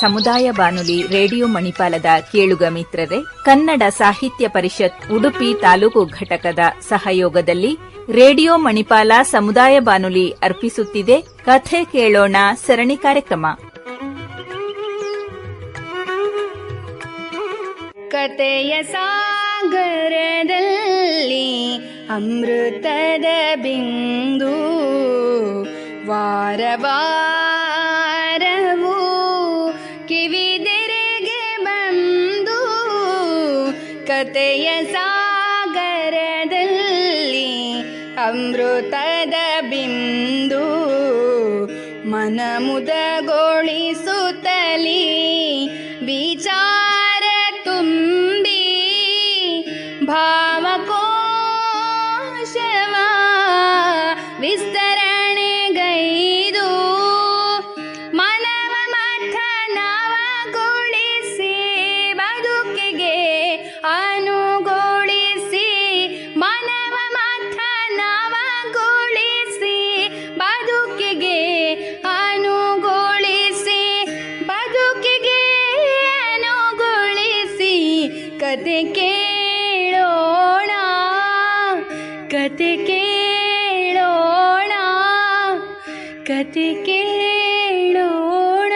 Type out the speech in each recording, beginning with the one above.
ಸಮುದಾಯ ಬಾನುಲಿ ರೇಡಿಯೋ ಮಣಿಪಾಲದ ಕೇಳುಗ ಮಿತ್ರರೇ, ಕನ್ನಡ ಸಾಹಿತ್ಯ ಪರಿಷತ್ ಉಡುಪಿ ತಾಲೂಕು ಘಟಕದ ಸಹಯೋಗದಲ್ಲಿ ರೇಡಿಯೋ ಮಣಿಪಾಲ ಸಮುದಾಯ ಬಾನುಲಿ ಅರ್ಪಿಸುತ್ತಿದೆ ಕಥೆ ಕೇಳೋಣ ಸರಣಿ ಕಾರ್ಯಕ್ರಮ. ಕಥೆಯ ಸಾಗರದಲ್ಲಿ ಅಮೃತದ ಬಿಂದು, ವಾರವಾರವೂ ಕಿವಿದೆರೆಗೆ ಬಂದು. ಕಥೆಯ ಸಾಗರದಲ್ಲಿ ಅಮೃತದ ಬಿಂದು, ಮನ ಮುದಗೊಳಿಸುತ್ತಲೀ ವಿಚಾರ ತುಂಬಿ ಭಾವಕೋಶವ ವಿಸ್ತರಣೆಗೈದು ಮನವ ಮಥನವಗೊಳಿಸಿ ಬದುಕಿಗೆ ಅನುಗೊಳಿಸಿ, ಮನವ ಮಥನವಗೊಳಿಸಿ ಬದುಕಿಗೆ ಅನುಗೊಳಿಸಿ, ಬದುಕಿಗೆ ಅನುಗೊಳಿಸಿ. ಕತೆ ಕೇಳೋಣ, ಕತೆ ಕೇಳೋಣ, ಕತೆ ಕೇಳೋಣ.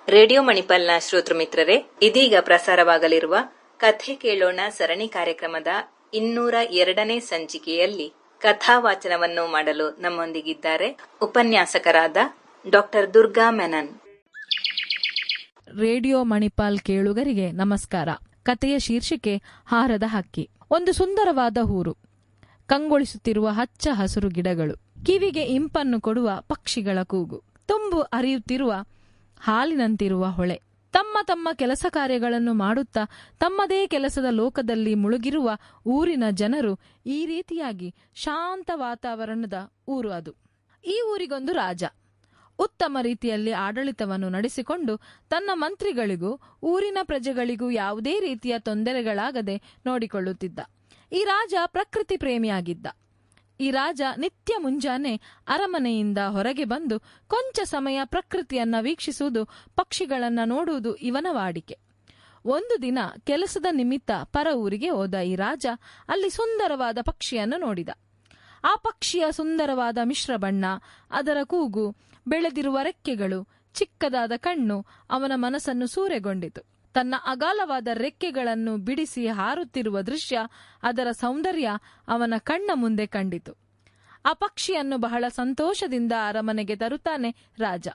ರೇಡಿಯೋ ಮಣಿಪಾಲ್ನ ಶ್ರೋತೃ ಮಿತ್ರರೇ, ಇದೀಗ ಪ್ರಸಾರವಾಗಲಿರುವ ಕಥೆ ಕೇಳೋಣ ಸರಣಿ ಕಾರ್ಯಕ್ರಮದ 202ನೇ ಸಂಚಿಕೆಯಲ್ಲಿ ಕಥಾವಾಚನವನ್ನು ಮಾಡಲು ನಮ್ಮೊಂದಿಗಿದ್ದಾರೆ ಉಪನ್ಯಾಸಕರಾದ ಡಾಕ್ಟರ್ ದುರ್ಗಾ ಮೆನನ್. ರೇಡಿಯೋ ಮಣಿಪಾಲ್ ಕೇಳುಗರಿಗೆ ನಮಸ್ಕಾರ. ಕಥೆಯ ಶೀರ್ಷಿಕೆ ಹಾರದ ಹಕ್ಕಿ. ಒಂದು ಸುಂದರವಾದ ಊರು, ಕಂಗೊಳಿಸುತ್ತಿರುವ ಹಚ್ಚ ಹಸುರು ಗಿಡಗಳು, ಕಿವಿಗೆ ಇಂಪನ್ನು ಕೊಡುವ ಪಕ್ಷಿಗಳ ಕೂಗು, ತುಂಬು ಹರಿಯುತ್ತಿರುವ ಹಾಲಿನಂತಿರುವ ಹೊಳೆ. ತಮ್ಮ ತಮ್ಮ ಕೆಲಸ ಕಾರ್ಯಗಳನ್ನು ಮಾಡುತ್ತಾ ತಮ್ಮದೇ ಕೆಲಸದ ಲೋಕದಲ್ಲಿ ಮುಳುಗಿರುವ ಊರಿನ ಜನರು. ಈ ರೀತಿಯಾಗಿ ಶಾಂತ ವಾತಾವರಣದ ಊರು ಅದು. ಈ ಊರಿಗೊಂದು ರಾಜ ಉತ್ತಮ ರೀತಿಯಲ್ಲಿ ಆಡಳಿತವನ್ನು ನಡೆಸಿಕೊಂಡು ತನ್ನ ಮಂತ್ರಿಗಳಿಗೂ ಊರಿನ ಪ್ರಜೆಗಳಿಗೂ ಯಾವುದೇ ರೀತಿಯ ತೊಂದರೆಗಳಾಗದೆ ನೋಡಿಕೊಳ್ಳುತ್ತಿದ್ದ. ಈ ರಾಜ ಪ್ರಕೃತಿ ಪ್ರೇಮಿಯಾಗಿದ್ದ. ಈ ರಾಜ ನಿತ್ಯ ಮುಂಜಾನೆ ಅರಮನೆಯಿಂದ ಹೊರಗೆ ಬಂದು ಕೊಂಚ ಸಮಯ ಪ್ರಕೃತಿಯನ್ನ ವೀಕ್ಷಿಸುವುದು, ಪಕ್ಷಿಗಳನ್ನ ನೋಡುವುದು ಇವನ ವಾಡಿಕೆ. ಒಂದು ದಿನ ಕೆಲಸದ ನಿಮಿತ್ತ ಪರ ಊರಿಗೆ ಹೋದ ಈ ರಾಜ ಅಲ್ಲಿ ಸುಂದರವಾದ ಪಕ್ಷಿಯನ್ನು ನೋಡಿದ. ಆ ಪಕ್ಷಿಯ ಸುಂದರವಾದ ಮಿಶ್ರ ಬಣ್ಣ, ಅದರ ಕೂಗು, ಬೆಳೆದಿರುವ ರೆಕ್ಕೆಗಳು, ಚಿಕ್ಕದಾದ ಕಣ್ಣು ಅವನ ಮನಸ್ಸನ್ನು ಸೂರೆಗೊಂಡಿತು. ತನ್ನ ಅಗಾಲವಾದ ರೆಕ್ಕೆಗಳನ್ನು ಬಿಡಿಸಿ ಹಾರುತ್ತಿರುವ ದೃಶ್ಯ, ಅದರ ಸೌಂದರ್ಯ ಅವನ ಕಣ್ಣ ಮುಂದೆ ಕಂಡಿತು. ಆ ಪಕ್ಷಿಯನ್ನು ಬಹಳ ಸಂತೋಷದಿಂದ ಅರಮನೆಗೆ ತರುತ್ತಾನೆ ರಾಜ.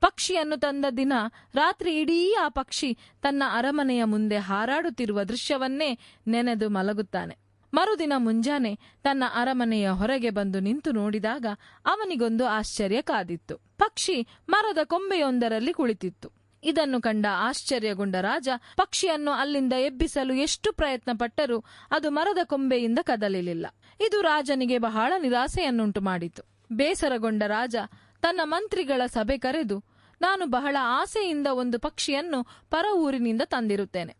ಪಕ್ಷಿಯನ್ನು ತಂದ ದಿನ ರಾತ್ರಿ ಇಡೀ ಆ ಪಕ್ಷಿ ತನ್ನ ಅರಮನೆಯ ಮುಂದೆ ಹಾರಾಡುತ್ತಿರುವ ದೃಶ್ಯವನ್ನೇ ನೆನೆದು ಮಲಗುತ್ತಾನೆ. ಮರುದಿನ ಮುಂಜಾನೆ ತನ್ನ ಅರಮನೆಯ ಹೊರಗೆ ಬಂದು ನಿಂತು ನೋಡಿದಾಗ ಅವನಿಗೊಂದು ಆಶ್ಚರ್ಯ ಕಾದಿತ್ತು. ಪಕ್ಷಿ ಮರದ ಕೊಂಬೆಯೊಂದರಲ್ಲಿ ಕುಳಿತಿತ್ತು. ಇದನ್ನು ಕಂಡ ಆಶ್ಚರ್ಯಗೊಂಡ ರಾಜ ಪಕ್ಷಿಯನ್ನು ಅಲ್ಲಿಂದ ಎಬ್ಬಿಸಲು ಎಷ್ಟು ಪ್ರಯತ್ನ ಪಟ್ಟರೂ ಅದು ಮರದ ಕೊಂಬೆಯಿಂದ ಕದಲಿಲ್ಲ. ಇದು ರಾಜನಿಗೆ ಬಹಳ ನಿರಾಸೆಯನ್ನುಂಟು ಮಾಡಿತು. ಬೇಸರಗೊಂಡ ರಾಜ ತನ್ನ ಮಂತ್ರಿಗಳ ಸಭೆ ಕರೆದು, ನಾನು ಬಹಳ ಆಸೆಯಿಂದ ಒಂದು ಪಕ್ಷಿಯನ್ನು ಪರ ಊರಿನಿಂದ ತಂದಿರುತ್ತೇನೆ.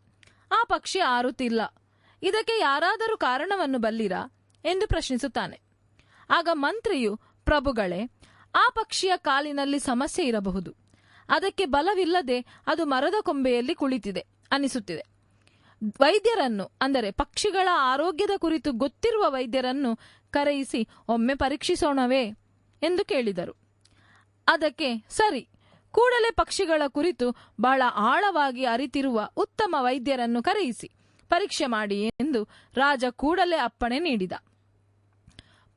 ಆ ಪಕ್ಷಿ ಹಾರುತ್ತಿಲ್ಲ. ಇದಕ್ಕೆ ಯಾರಾದರೂ ಕಾರಣವನ್ನು ಬಲ್ಲಿರಾ ಎಂದು ಪ್ರಶ್ನಿಸುತ್ತಾನೆ. ಆಗ ಮಂತ್ರಿಯು, ಪ್ರಭುಗಳೇ, ಆ ಪಕ್ಷಿಯ ಕಾಲಿನಲ್ಲಿ ಸಮಸ್ಯೆ ಇರಬಹುದು. ಅದಕ್ಕೆ ಬಲವಿಲ್ಲದೆ ಅದು ಮರದ ಕೊಂಬೆಯಲ್ಲಿ ಕುಳಿತಿದೆ ಅನಿಸುತ್ತಿದೆ. ವೈದ್ಯರನ್ನು, ಅಂದರೆ ಪಕ್ಷಿಗಳ ಆರೋಗ್ಯದ ಕುರಿತು ಗೊತ್ತಿರುವ ವೈದ್ಯರನ್ನು ಕರೆಯಿಸಿ ಒಮ್ಮೆ ಪರೀಕ್ಷಿಸೋಣವೇ ಎಂದು ಕೇಳಿದರು. ಅದಕ್ಕೆ ಸರಿ, ಕೂಡಲೇ ಪಕ್ಷಿಗಳ ಕುರಿತು ಬಹಳ ಆಳವಾಗಿ ಅರಿತಿರುವ ಉತ್ತಮ ವೈದ್ಯರನ್ನು ಕರೆಯಿಸಿ ಪರೀಕ್ಷೆ ಮಾಡಿ ಎಂದು ರಾಜ ಕೂಡಲೇ ಅಪ್ಪಣೆ ನೀಡಿದ.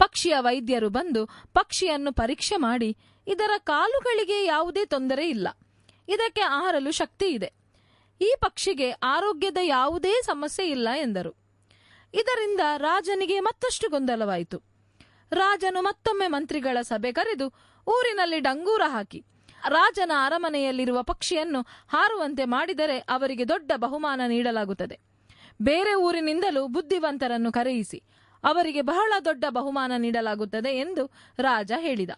ಪಕ್ಷಿಯ ವೈದ್ಯರು ಬಂದು ಪಕ್ಷಿಯನ್ನು ಪರೀಕ್ಷೆ ಮಾಡಿ, ಇದರ ಕಾಲುಗಳಿಗೆ ಯಾವುದೇ ತೊಂದರೆ ಇಲ್ಲ, ಇದಕ್ಕೆ ಆರಲು ಶಕ್ತಿ ಇದೆ, ಈ ಪಕ್ಷಿಗೆ ಆರೋಗ್ಯದ ಯಾವುದೇ ಸಮಸ್ಯೆ ಇಲ್ಲ ಎಂದರು. ಇದರಿಂದ ರಾಜನಿಗೆ ಮತ್ತಷ್ಟು ಗೊಂದಲವಾಯಿತು. ರಾಜನು ಮತ್ತೊಮ್ಮೆ ಮಂತ್ರಿಗಳ ಸಭೆ ಕರೆದು ಊರಿನಲ್ಲಿ ಡಂಗೂರ ಹಾಕಿ ರಾಜನ ಅರಮನೆಯಲ್ಲಿರುವ ಪಕ್ಷಿಯನ್ನು ಹಾರುವಂತೆ ಮಾಡಿದರೆ ಅವರಿಗೆ ದೊಡ್ಡ ಬಹುಮಾನ ನೀಡಲಾಗುತ್ತದೆ. ಬೇರೆ ಊರಿನಿಂದಲೂ ಬುದ್ಧಿವಂತರನ್ನು ಕರೆಯಿಸಿ ಅವರಿಗೆ ಬಹಳ ದೊಡ್ಡ ಬಹುಮಾನ ನೀಡಲಾಗುತ್ತದೆ ಎಂದು ರಾಜ ಹೇಳಿದ.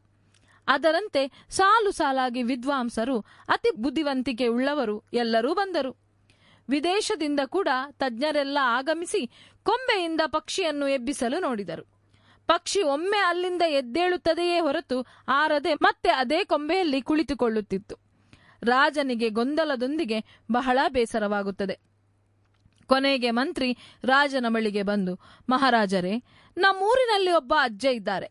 ಅದರಂತೆ ಸಾಲು ಸಾಲಾಗಿ ವಿದ್ವಾಂಸರು, ಅತಿ ಬುದ್ಧಿವಂತಿಕೆ ಉಳ್ಳವರು ಎಲ್ಲರೂ ಬಂದರು. ವಿದೇಶದಿಂದ ಕೂಡ ತಜ್ಞರೆಲ್ಲ ಆಗಮಿಸಿ ಕೊಂಬೆಯಿಂದ ಪಕ್ಷಿಯನ್ನು ಎಬ್ಬಿಸಲು ನೋಡಿದರು. ಪಕ್ಷಿ ಒಮ್ಮೆ ಅಲ್ಲಿಂದ ಎದ್ದೇಳುತ್ತದೆಯೇ ಹೊರತು ಆರದೆ ಮತ್ತೆ ಅದೇ ಕೊಂಬೆಯಲ್ಲಿ ಕುಳಿತುಕೊಳ್ಳುತ್ತಿತ್ತು. ರಾಜನಿಗೆ ಗೊಂದಲದೊಂದಿಗೆ ಬಹಳ ಬೇಸರವಾಗುತ್ತದೆ. ಕೊನೆಗೆ ಮಂತ್ರಿ ರಾಜನ ಬಳಿಗೆ ಬಂದು, ಮಹಾರಾಜರೇ, ನಮ್ಮೂರಿನಲ್ಲಿ ಒಬ್ಬ ಅಜ್ಜ ಇದ್ದಾರೆ.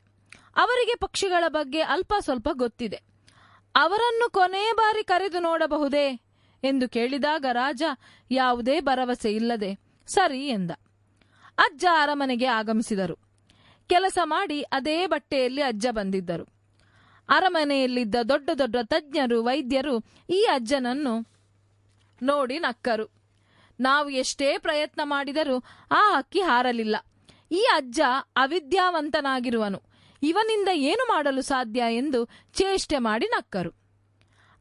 ಅವರಿಗೆ ಪಕ್ಷಿಗಳ ಬಗ್ಗೆ ಅಲ್ಪ ಸ್ವಲ್ಪ ಗೊತ್ತಿದೆ. ಅವರನ್ನು ಕೊನೆಯ ಬಾರಿ ಕರೆದು ನೋಡಬಹುದೇ ಎಂದು ಕೇಳಿದಾಗ ರಾಜ ಯಾವುದೇ ಭರವಸೆ ಇಲ್ಲದೆ ಸರಿ ಎಂದ. ಅಜ್ಜ ಅರಮನೆಗೆ ಆಗಮಿಸಿದರು. ಕೆಲಸ ಮಾಡಿ ಅದೇ ಬಟ್ಟೆಯಲ್ಲಿ ಅಜ್ಜ ಬಂದಿದ್ದರು. ಅರಮನೆಯಲ್ಲಿದ್ದ ದೊಡ್ಡ ದೊಡ್ಡ ತಜ್ಞರು, ವೈದ್ಯರು ಈ ಅಜ್ಜನನ್ನು ನೋಡಿ ನಕ್ಕರು. ನಾವು ಎಷ್ಟೇ ಪ್ರಯತ್ನ ಮಾಡಿದರೂ ಆ ಹಕ್ಕಿ ಹಾರಲಿಲ್ಲ. ಈ ಅಜ್ಜ ಅವಿದ್ಯಾವಂತನಾಗಿರುವನು, ಇವನಿಂದ ಏನು ಮಾಡಲು ಸಾಧ್ಯ ಎಂದು ಚೇಷ್ಟೆ ಮಾಡಿ ನಕ್ಕರು.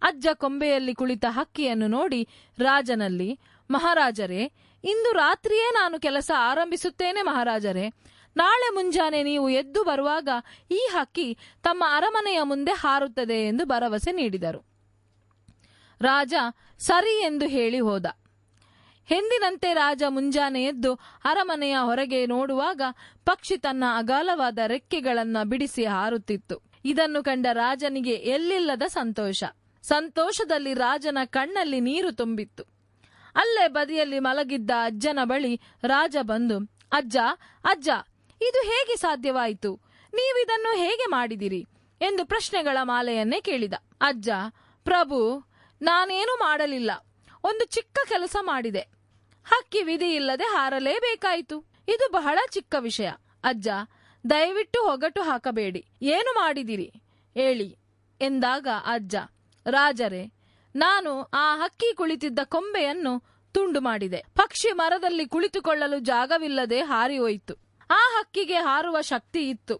ಅಜ್ಜ ಕೊಂಬೆಯಲ್ಲಿ ಕುಳಿತ ಹಕ್ಕಿಯನ್ನು ನೋಡಿ ರಾಜನಲ್ಲಿ, ಮಹಾರಾಜರೇ, ಇಂದು ರಾತ್ರಿಯೇ ನಾನು ಕೆಲಸ ಆರಂಭಿಸುತ್ತೇನೆ ಮಹಾರಾಜರೇ. ನಾಳೆ ಮುಂಜಾನೆ ನೀವು ಎದ್ದು ಬರುವಾಗ ಈ ಹಕ್ಕಿ ತಮ್ಮ ಅರಮನೆಯ ಮುಂದೆ ಹಾರುತ್ತದೆ ಎಂದು ಭರವಸೆ ನೀಡಿದರು. ರಾಜ ಸರಿ ಎಂದು ಹೇಳಿ ಹೋದ. ಎಂದಿನಂತೆ ರಾಜ ಮುಂಜಾನೆ ಎದ್ದು ಅರಮನೆಯ ಹೊರಗೆ ನೋಡುವಾಗ ಪಕ್ಷಿ ತನ್ನ ಅಗಾಲವಾದ ರೆಕ್ಕೆಗಳನ್ನು ಬಿಡಿಸಿ ಹಾರುತ್ತಿತ್ತು. ಇದನ್ನು ಕಂಡ ರಾಜನಿಗೆ ಎಲ್ಲಿಲ್ಲದ ಸಂತೋಷದಲ್ಲಿ ರಾಜನ ಕಣ್ಣಲ್ಲಿ ನೀರು ತುಂಬಿತ್ತು. ಅಲ್ಲೇ ಬದಿಯಲ್ಲಿ ಮಲಗಿದ್ದ ಅಜ್ಜನ ಬಳಿ ರಾಜ ಬಂದು, ಅಜ್ಜ, ಅಜ್ಜ, ಇದು ಹೇಗೆ ಸಾಧ್ಯವಾಯಿತು? ನೀವಿದನ್ನು ಹೇಗೆ ಮಾಡಿದಿರಿ ಎಂದು ಪ್ರಶ್ನೆಗಳ ಮಾಲೆಯನ್ನೇ ಕೇಳಿದ. ಅಜ್ಜ, ಪ್ರಭು, ನಾನೇನು ಮಾಡಲಿಲ್ಲ, ಒಂದು ಚಿಕ್ಕ ಕೆಲಸ ಮಾಡಿದೆ. ಹಕ್ಕಿ ವಿಧಿಯಿಲ್ಲದೆ ಹಾರಲೇಬೇಕಾಯಿತು. ಇದು ಬಹಳ ಚಿಕ್ಕ ವಿಷಯ. ಅಜ್ಜ, ದಯವಿಟ್ಟು ಹೊಗಟು ಹಾಕಬೇಡಿ. ಏನು ಮಾಡಿದಿರಿ ಹೇಳಿ ಎಂದಾಗ ಅಜ್ಜ, ರಾಜರೇ, ನಾನು ಆ ಹಕ್ಕಿ ಕುಳಿತಿದ್ದ ಕೊಂಬೆಯನ್ನು ತುಂಡು ಮಾಡಿದೆ. ಪಕ್ಷಿ ಮರದಲ್ಲಿ ಕುಳಿತುಕೊಳ್ಳಲು ಜಾಗವಿಲ್ಲದೆ ಹಾರಿ ಹೋಯಿತು. ಆ ಹಕ್ಕಿಗೆ ಹಾರುವ ಶಕ್ತಿ ಇತ್ತು,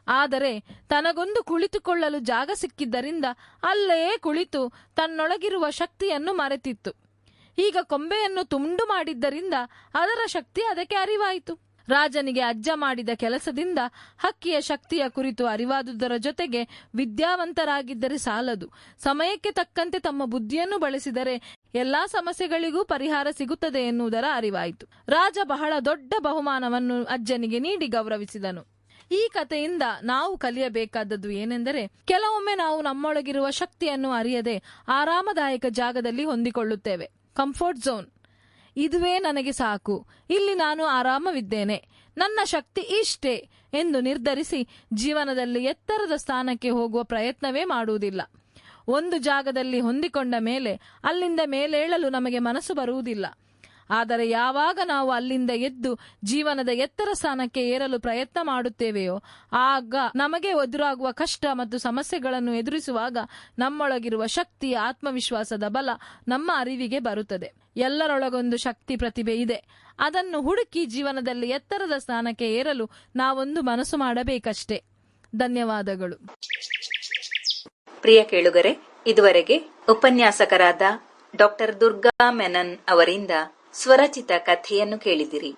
ಆದರೆ ತನಗೊಂದು ಕುಳಿತುಕೊಳ್ಳಲು ಜಾಗ ಸಿಕ್ಕಿದ್ದರಿಂದ ಅಲ್ಲೇ ಕುಳಿತು ತನ್ನೊಳಗಿರುವ ಶಕ್ತಿಯನ್ನು ಮರೆತಿತ್ತು. ಈಗ ಕೊಂಬೆಯನ್ನು ತುಂಡು ಮಾಡಿದ್ದರಿಂದ ಅದರ ಶಕ್ತಿ ಅದಕ್ಕೆ ಅರಿವಾಯಿತು. ರಾಜನಿಗೆ ಅಜ್ಜ ಮಾಡಿದ ಕೆಲಸದಿಂದ ಹಕ್ಕಿಯ ಶಕ್ತಿಯ ಕುರಿತು ಅರಿವಾದುದರ ಜೊತೆಗೆ ವಿದ್ಯಾವಂತರಾಗಿದ್ದರೆ ಸಾಲದು, ಸಮಯಕ್ಕೆ ತಕ್ಕಂತೆ ತಮ್ಮ ಬುದ್ಧಿಯನ್ನು ಬಳಸಿದರೆ ಎಲ್ಲಾ ಸಮಸ್ಯೆಗಳಿಗೂ ಪರಿಹಾರ ಸಿಗುತ್ತದೆ ಎನ್ನುವುದರ ಅರಿವಾಯಿತು. ರಾಜ ಬಹಳ ದೊಡ್ಡ ಬಹುಮಾನವನ್ನು ಅಜ್ಜನಿಗೆ ನೀಡಿ ಗೌರವಿಸಿದನು. ಈ ಕಥೆಯಿಂದ ನಾವು ಕಲಿಯಬೇಕಾದದ್ದು ಏನೆಂದರೆ, ಕೆಲವೊಮ್ಮೆ ನಾವು ನಮ್ಮೊಳಗಿರುವ ಶಕ್ತಿಯನ್ನು ಅರಿಯದೆ ಆರಾಮದಾಯಕ ಜಾಗದಲ್ಲಿ ಹೊಂದಿಕೊಳ್ಳುತ್ತೇವೆ. ಕಂಫರ್ಟ್ ಝೋನ್, ಇದುವೇ ನನಗೆ ಸಾಕು, ಇಲ್ಲಿ ನಾನು ಆರಾಮವಿದ್ದೇನೆ, ನನ್ನ ಶಕ್ತಿ ಇಷ್ಟೇ ಎಂದು ನಿರ್ಧರಿಸಿ ಜೀವನದಲ್ಲಿ ಎತ್ತರದ ಸ್ಥಾನಕ್ಕೆ ಹೋಗುವ ಪ್ರಯತ್ನವೇ ಮಾಡುವುದಿಲ್ಲ. ಒಂದು ಜಾಗದಲ್ಲಿ ಹೊಂದಿಕೊಂಡ ಮೇಲೆ ಅಲ್ಲಿಂದ ಮೇಲೇಳಲು ನಮಗೆ ಮನಸ್ಸು ಬರುವುದಿಲ್ಲ. ಆದರೆ ಯಾವಾಗ ನಾವು ಅಲ್ಲಿಂದ ಎದ್ದು ಜೀವನದ ಎತ್ತರ ಸ್ಥಾನಕ್ಕೆ ಏರಲು ಪ್ರಯತ್ನ ಮಾಡುತ್ತೇವೆಯೋ ಆಗ ನಮಗೆ ಎದುರಾಗುವ ಕಷ್ಟ ಮತ್ತು ಸಮಸ್ಯೆಗಳನ್ನು ಎದುರಿಸುವಾಗ ನಮ್ಮೊಳಗಿರುವ ಶಕ್ತಿ, ಆತ್ಮವಿಶ್ವಾಸದ ಬಲ ನಮ್ಮ ಅರಿವಿಗೆ ಬರುತ್ತದೆ. ಎಲ್ಲರೊಳಗೊಂದು ಶಕ್ತಿ, ಪ್ರತಿಭೆ ಇದೆ. ಅದನ್ನು ಹುಡುಕಿ ಜೀವನದಲ್ಲಿ ಎತ್ತರದ ಸ್ಥಾನಕ್ಕೆ ಏರಲು ನಾವೊಂದು ಮನಸ್ಸು ಮಾಡಬೇಕಷ್ಟೇ. ಧನ್ಯವಾದಗಳು. ಪ್ರಿಯ ಕೇಳುಗರೆ, ಇದುವರೆಗೆ ಉಪನ್ಯಾಸಕರಾದ ಡಾಕ್ಟರ್ ದುರ್ಗಾ ಮೆನನ್ ಅವರಿಂದ ಸ್ವರಚಿತ ಕಥೆಯನ್ನು ಕೇಳಿದಿರಿ.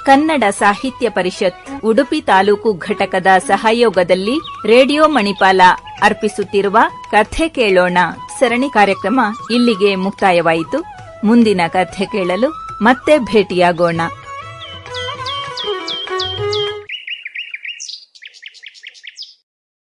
ಕನ್ನಡ ಸಾಹಿತ್ಯ ಪರಿಷತ್ ಉಡುಪಿ ತಾಲೂಕು ಘಟಕದ ಸಹಯೋಗದಲ್ಲಿ ರೇಡಿಯೋ ಮಣಿಪಾಲ ಅರ್ಪಿಸುತ್ತಿರುವ ಕಥೆ ಕೇಳೋಣ ಸರಣಿ ಕಾರ್ಯಕ್ರಮ ಇಲ್ಲಿಗೆ ಮುಕ್ತಾಯವಾಯಿತು. ಮುಂದಿನ ಕಥೆ ಕೇಳಲು ಮತ್ತೆ ಭೇಟಿಯಾಗೋಣ.